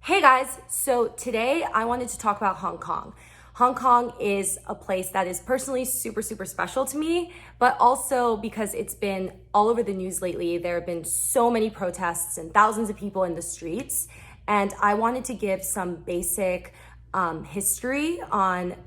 Hey guys, so today I wanted to talk about Hong Kong. Hong Kong is a place that is personally super special to me, but also because it's been all over the news lately. There have been so many protests and thousands of people in the streets, and I wanted to give some basic history on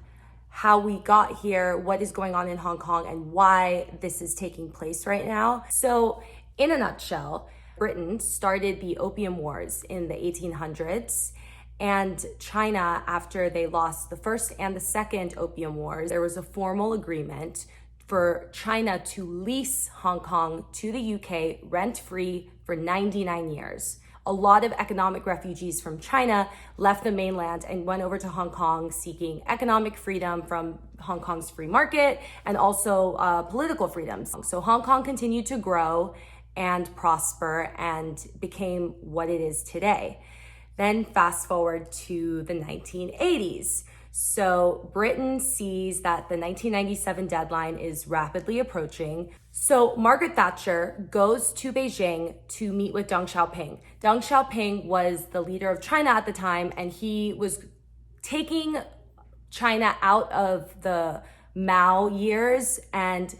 how we got here, what is going on in Hong Kong, and why this is taking place right now. So in a nutshell, Britain started the Opium Wars in the 1800s, and China, after they lost the first and the second Opium Wars, there was a formal agreement for China to lease Hong Kong to the UK rent-free for 99 years. A lot of economic refugees from China left the mainland and went over to Hong Kong seeking economic freedom from Hong Kong's free market and also political freedoms. So Hong Kong continued to grow and prosper and became what it is today. Then fast forward to the 1980s. So Britain sees that the 1997 deadline is rapidly approaching. So Margaret Thatcher goes to Beijing to meet with Deng Xiaoping. Deng Xiaoping was the leader of China at the time, and he was taking China out of the Mao years and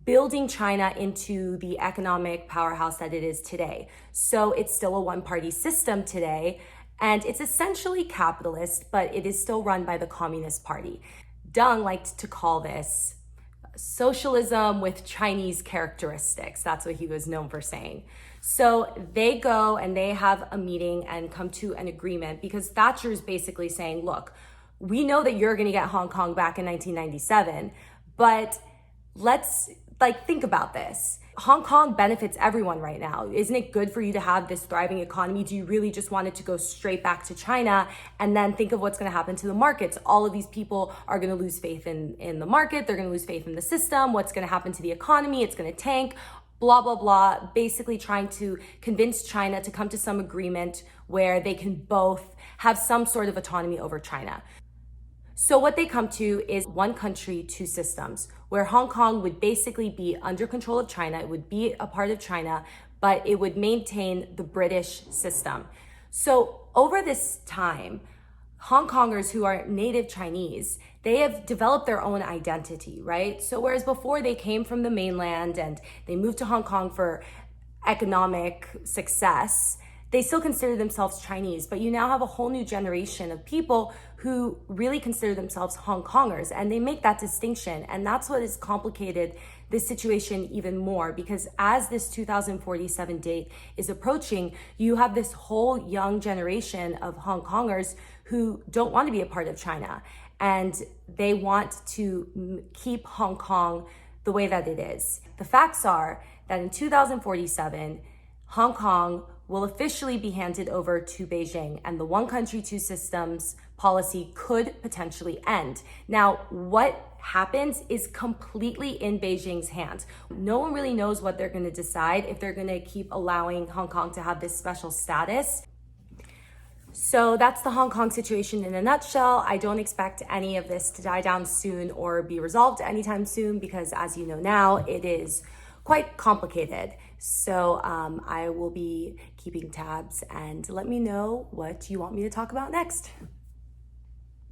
building China into the economic powerhouse that it is today. So it's still a one-party system today, and it's essentially capitalist, but it is still run by the Communist Party. Deng liked to call this socialism with Chinese characteristics. That's what he was known for saying. So they go and they have a meeting and come to an agreement because Thatcher's basically saying, look, we know that you're gonna get Hong Kong back in 1997, but let's think about this. Hong Kong benefits everyone right now. Isn't it good for you to have this thriving economy? Do you really just want it to go straight back to China and then think of what's going to happen to the markets? All of these people are going to lose faith in the market. They're going to lose faith in the system. What's going to happen to the economy? It's going to tank, blah, blah, blah. Basically trying to convince China to come to some agreement where they can both have some sort of autonomy over China. So what they come to is one country, two systems, where Hong Kong would basically be under control of China. It would be a part of China, but it would maintain the British system. So over this time, Hong Kongers who are native Chinese, they have developed their own identity, right? So whereas before they came from the mainland and they moved to Hong Kong for economic success, they still consider themselves Chinese, but you now have a whole new generation of people who really consider themselves Hong Kongers, and they make that distinction. And that's what has complicated this situation even more, because as this 2047 date is approaching, you have this whole young generation of Hong Kongers who don't want to be a part of China, and they want to keep Hong Kong the way that it is. The facts are that in 2047, Hong Kong will officially be handed over to Beijing, and the one country, two systems policy could potentially end. Now, what happens is completely in Beijing's hands. No one really knows what they're going to decide, if they're going to keep allowing Hong Kong to have this special status. So that's the Hong Kong situation in a nutshell. I don't expect any of this to die down soon or be resolved anytime soon because, as you know now, it is quite complicated. So I will be keeping tabs, and let me know what you want me to talk about next.